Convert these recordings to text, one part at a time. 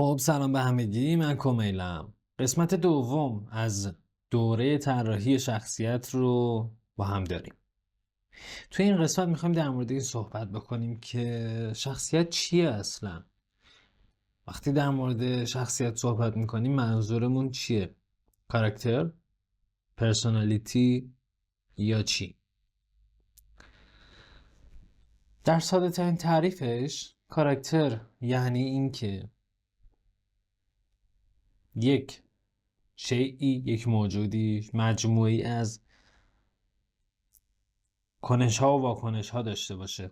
خب سلام به همگی، من کمیلم. قسمت دوم از دوره طراحی شخصیت رو با هم داریم. توی این قسمت میخوایم در مورد این صحبت بکنیم که شخصیت چیه اصلا. وقتی در مورد شخصیت صحبت میکنیم منظورمون چیه؟ کاراکتر؟ پرسونالیتی؟ یا چی؟ در ساده ترین تعریفش کاراکتر یعنی این که یک شیئی، یک موجودی، مجموعی از کنش ها و واکنش ها داشته باشه.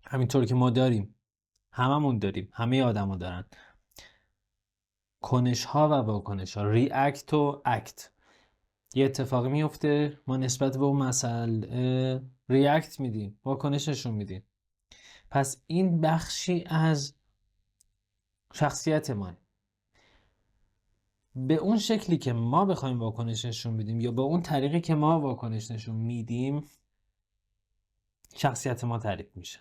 همینطور که ما داریم، هممون داریم، همه آدما دارن کنش ها و واکنش ها، ریاکت و اکت. یه اتفاقی میفته، ما نسبت به اون مسئله ریاکت میدیم، واکنش نشون میدیم. پس این بخشی از شخصیت ما. به اون شکلی که ما بخوایم واکنش نشون بدیم یا به اون طریقی که ما واکنش نشون میدیم شخصیت ما تعریف میشه.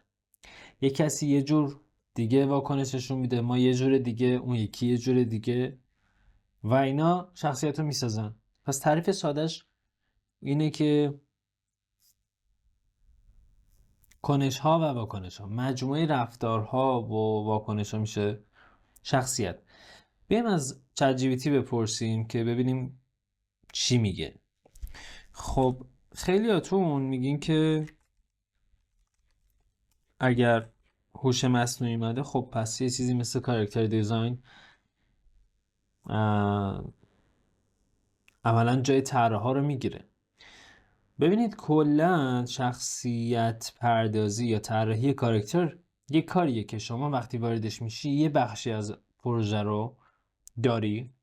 یه کسی یه جور دیگه واکنششون میده، ما یه جور دیگه، اون یکی یه جور دیگه و اینا شخصیت رو میسازن. پس تعریف سادهش اینه که کنش ها و واکنش ها، مجموعه رفتارها و واکنش ها میشه شخصیت. بیایم از چت جی پی تی بپرسیم که ببینیم چی میگه. خب خیلیاتون میگین که اگر هوش مصنوعی اومده خب پس یه چیزی مثل کاراکتر دیزاین عملا جای طراحا رو میگیره. ببینید کلا شخصیت پردازی یا طراحی کاراکتر یه کاریه که شما وقتی واردش میشی یه بخشی از پروژه رو داری.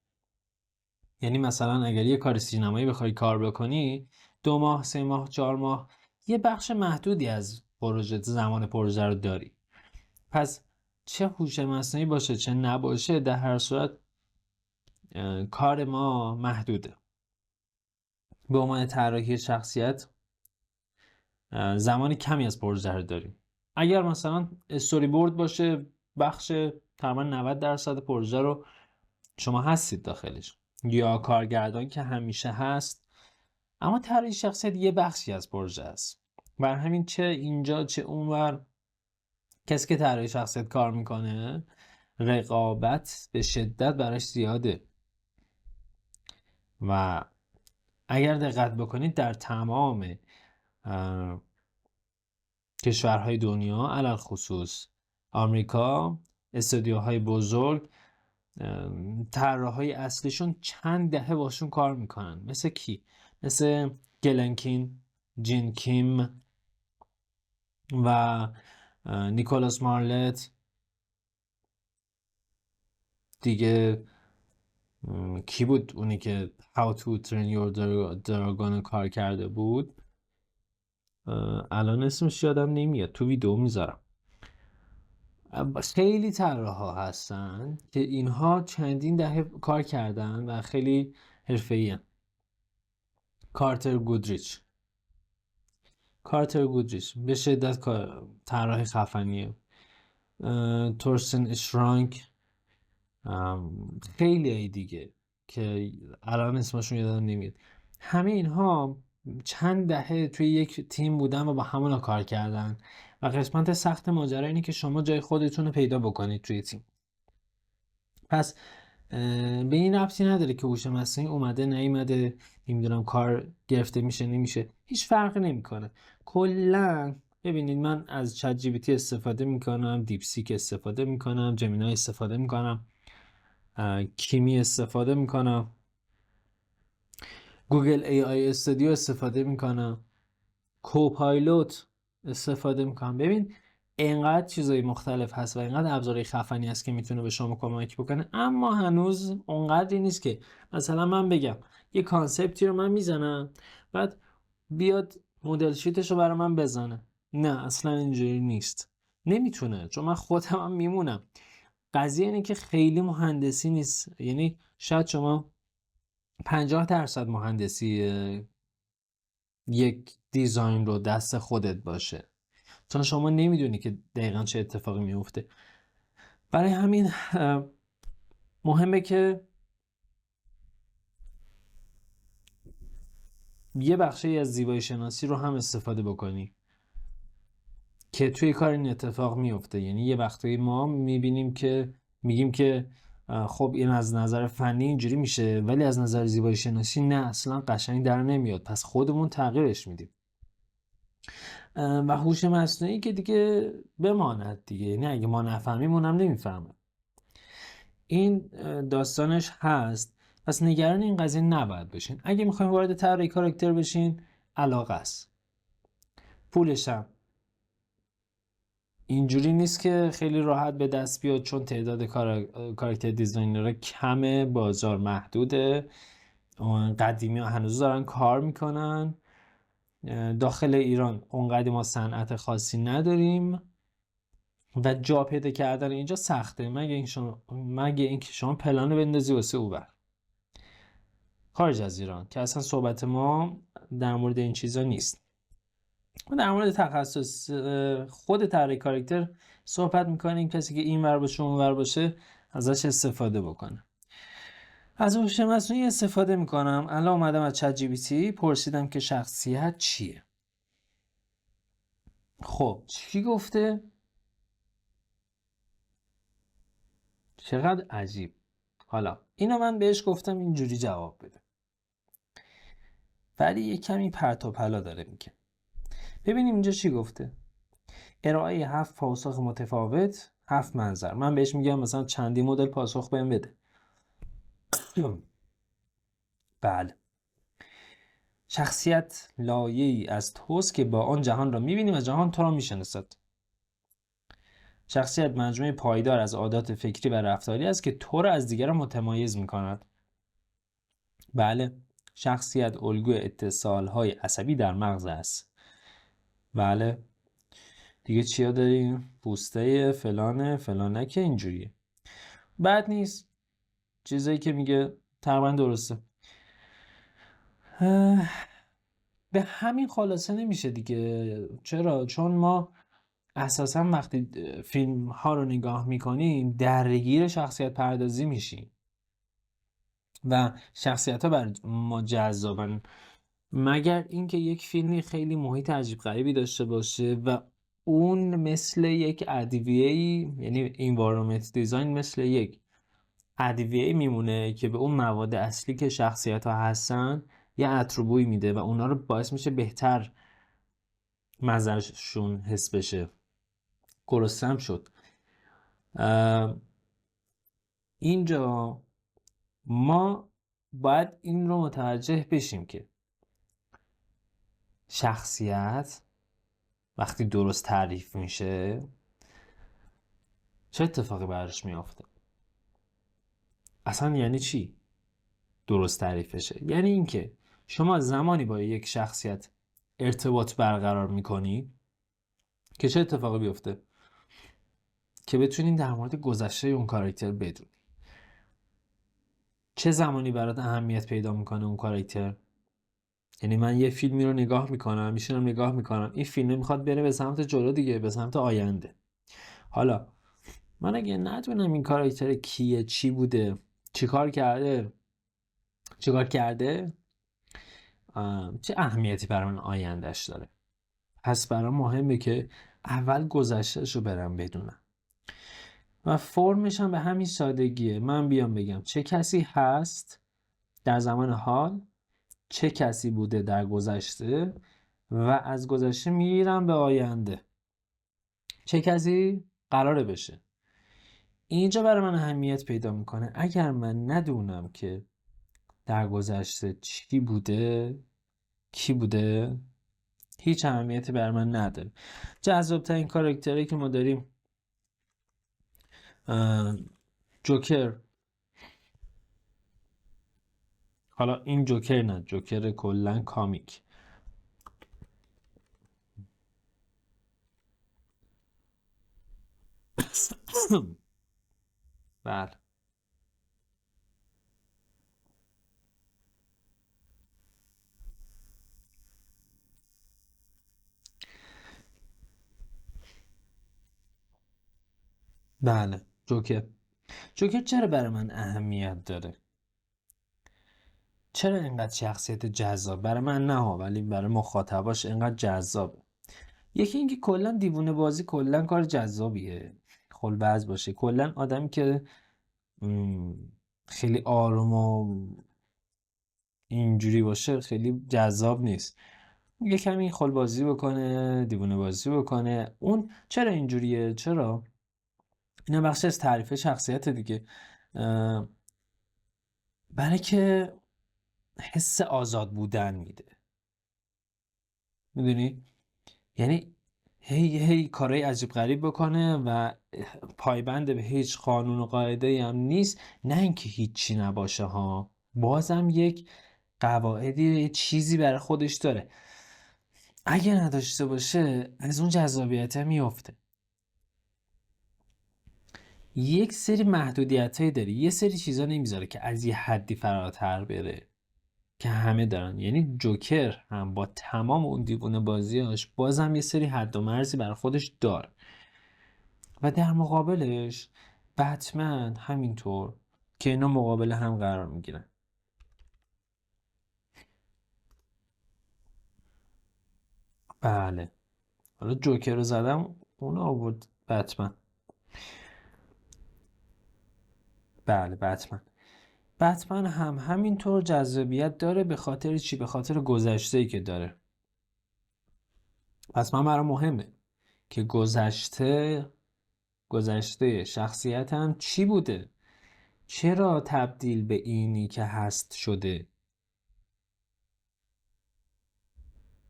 یعنی مثلا اگر یه کار سینمایی بخوای کار بکنی 2 ماه، 3 ماه، 4 ماه، یه بخش محدودی از پروژه، زمان پروژه رو داری. پس چه هوش مصنوعی باشه چه نباشه در هر صورت کار ما محدوده. به عنوان طراحی شخصیت زمان کمی از پروژه رو داریم. اگر مثلا استوری بورد باشه بخش تقریبا 90% پروژه رو شما هستید داخلش، یا کارگردان که همیشه هست، اما طراحی شخصیت یه بخشی از پروژه است. بر همین چه اینجا چه اونور کسی که طراحی شخصیت کار میکنه رقابت به شدت براش زیاده و اگر دقت بکنید در تمام کشورهای دنیا علل خصوص آمریکا استودیوهای بزرگ طراحهای اصلیشون چند دهه باشون کار میکنن. مثل کی؟ مثل گلنکین، جین کیم و نیکولاس مارلت. دیگه کی بود اونی که How to Train Your Dragon کار کرده بود؟ الان اسمش یادم نمیاد، تو ویدیو میذارم. خیلی طراحا هستن که اینها چندین دهه کار کردن و خیلی حرفه‌ای هستن. کارتر گودریچ به شدت طراح خفنیه. تورسن اشرانک، خیلی دیگه که الان اسمشون یادم نمیاد. همه اینها چند دهه توی یک تیم بودن و با همون کار کردن و قسمت سخت ماجرا اینه که شما جای خودتون رو پیدا بکنید توی تیم. پس به این ربطی نداره که هوش مصنوعی اومده نیومده، نمیدونم کار گرفته میشه نمیشه، هیچ فرقی نمیکنه. کلا ببینید من از چت جی پی تی استفاده میکنم، دیپ سیک استفاده میکنم، جمینای استفاده میکنم، کیمی استفاده میکنم، گوگل ای آی استودیو استفاده میکنم، کوپایلوت استفاده میکنم. ببین اینقدر چیزای مختلف هست و اینقدر ابزارهای خفنی هست که میتونه به شما کمک بکنه، اما هنوز اونقدری نیست که مثلا من بگم یه کانسپتی رو من میزنم بعد بیاد مدل شیتش رو برای من بزنه. نه اصلا اینجوری نیست، نمیتونه، چون من خودم هم میمونم. قضیه اینه که خیلی مهندسی نیست. یعنی شاید شما 50% مهندسی یک دیزاین رو دست خودت باشه، چون شما نمیدونی که دقیقا چه اتفاقی میفته. برای همین مهمه که یه بخشی از زیبایی شناسی رو هم استفاده بکنی که توی کار این اتفاق میفته. یعنی یه وقتایی ما میبینیم که میگیم که خب این از نظر فنی اینجوری میشه، ولی از نظر زیبایی شناسی نه، اصلا قشنگ در نمیاد، پس خودمون تغییرش میدیم. و هوش مصنوعی که دیگه بماند دیگه، یعنی اگه ما نفهمیم اونم نمیفهمه. این داستانش هست. پس نگران این قضیه نباید بشین. اگه میخوایم وارد طراحی کاراکتر بشین، علاقه است. پولش هم اینجوری نیست که خیلی راحت به دست بیاد، چون تعداد کاراکتر دیزاینرها کمه، بازار محدوده. قدیمی ها هنوز دارن کار میکنن. داخل ایران اونقدر ما صنعت خاصی نداریم و جا پیدا کردن اینجا سخته، مگه اینکه شما پلن رو بندازی واسه اوبر خارج از ایران، که اصلا صحبت ما در مورد این چیزا نیست. ما در مورد تخصص خود طراحی کاراکتر صحبت میکنیم. کسی که این ور باشه اون ور باشه ازش استفاده بکنه. از هوش مصنوعی استفاده میکنم. الان اومدم از چت جی پی تی پرسیدم که شخصیت چیه. خب چی گفته؟ چقدر عجیب. حالا اینو من بهش گفتم اینجوری جواب بده، ولی یه کمی پرت و پلا داره میگه. ببینیم اینجا چی گفته. ارائه 7 پاسخ متفاوت، 7 منظر. من بهش میگم مثلا چندی مدل پاسخ بهم بده. بله. شخصیت لایه‌ای از توست که با آن جهان را میبینی و جهان تو را میشناسد. شخصیت مجموعه پایدار از عادات فکری و رفتاری است که تو را از دیگران متمایز میکند. بله. شخصیت الگوی اتصالهای عصبی در مغز است. بله. دیگه چیا داریم؟ پوسته فلانه فلانه، اینجوریه. بد نیست. چیزایی که میگه تقریبا درسته. به همین خلاصه نمیشه دیگه. چرا؟ چون ما اساسا وقتی فیلم ها رو نگاه میکنیم درگیر شخصیت پردازی میشیم و شخصیت ها بر ما جذابن، مگر اینکه یک فیلمی خیلی محیط عجیب غریبی داشته باشه و اون مثل یک ادویه‌ای، یعنی environment دیزاین مثل یک ادویه‌ای میمونه که به اون مواد اصلی که شخصیت ها هستن یه عطر و بوی میده و اونا رو باعث میشه بهتر مزهشون حس بشه. گرسنم شد. اینجا ما باید این رو متوجه بشیم که شخصیت وقتی درست تعریف میشه چه اتفاقی براش میافته. اصلا یعنی چی درست تعریف بشه؟ یعنی اینکه شما زمانی با یک شخصیت ارتباط برقرار میکنی که چه اتفاقی بیفته؟ که بتونین در مورد گذشته اون کاراکتر بدونی. چه زمانی برات اهمیت پیدا میکنه اون کاراکتر؟ یعنی من یه فیلمی رو نگاه میکنم، میشینم نگاه میکنم، این فیلم میخواد بره به سمت جلو دیگه، به سمت آینده. حالا من اگه ندونم این کاراکتر کیه، چی بوده، چیکار کرده، چه اهمیتی برای من آیندهش داره؟ پس برام مهمه که اول گذشتهش رو برم بدونم و فرمش هم به همین سادگیه. من بیام بگم چه کسی هست در زمان حال، چه کسی بوده در گذشته و از گذشته میرم به آینده چه کسی قراره بشه. اینجا برای من اهمیت پیدا میکنه. اگر من ندونم که در گذشته چی بوده، کی بوده، هیچ اهمیتی برای من نداره. جذاب‌ترین کاراکتری که ما داریم جوکر. حالا این جوکر نه، جوکر کلا کامیک. بله. بله جوکر. جوکر چرا برای من اهمیت داره؟ چرا اینقدر شخصیت جذاب؟ برای من نه ها، ولی برای مخاطباش اینقدر جذابه. یکی اینکه کلا دیوونه بازی کلا کار جذابیه. خلوز باشه، کلا آدمی که م، خیلی آروم و اینجوری باشه خیلی جذاب نیست. یه کمی خلبازی بکنه، دیوونه بازی بکنه. اون چرا اینجوریه؟ چرا؟ اینا بخش از تعریف شخصیت دیگه. اه، برای که حس آزاد بودن میده. میدونی؟ یعنی هی کارهای عجیب غریب بکنه و پایبند به هیچ قانون و قاعده هم نیست. نه اینکه هیچی نباشه ها، بازم یک قواعدی، یه چیزی برای خودش داره. اگه نداشته باشه از اون جذابیت میفته. یک سری محدودیت هایی داره، یه سری چیزا نمیذاره که از یه حدی فراتر بره که همه دارن. یعنی جوکر هم با تمام اون دیوونه بازیاش بازم یه سری حد و مرزی برای خودش داره و در مقابلش بتمن همینطور که اینا مقابل هم قرار میگیرن. بله، حالا جوکر رو زدم، اون آورد بتمن. بله، بتمن هم همینطور جذابیت داره. به خاطر چی؟ به خاطر گذشته‌ای که داره. پس من برام مهمه که گذشته شخصیتم چی بوده، چرا تبدیل به اینی که هست شده.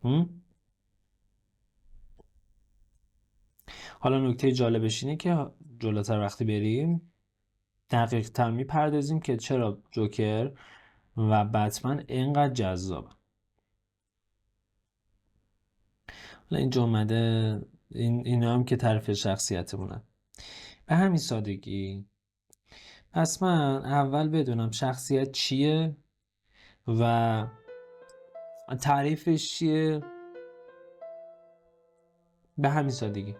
هم؟ حالا نکته جالبش اینه که جلوتر وقتی بریم دقیق تر میپردازیم که چرا جوکر و بتمن اینقدر جذابه. حالا اینجا اومده، اینا هم که تعریف شخصیتمونن. به همین سادگی. پس من اول بدونم شخصیت چیه و تعریفش چیه. به همین سادگی.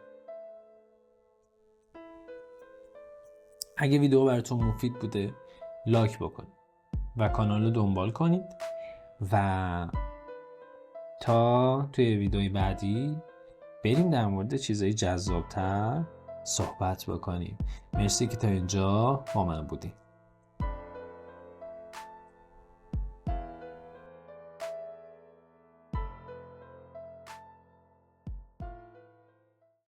اگه ویدیو براتون مفید بوده لایک بکنید و کانال رو دنبال کنید و تا توی ویدیوی بعدی بریم در مورد چیزای جذابتر صحبت بکنیم. مرسی که تا اینجا با من بودیم.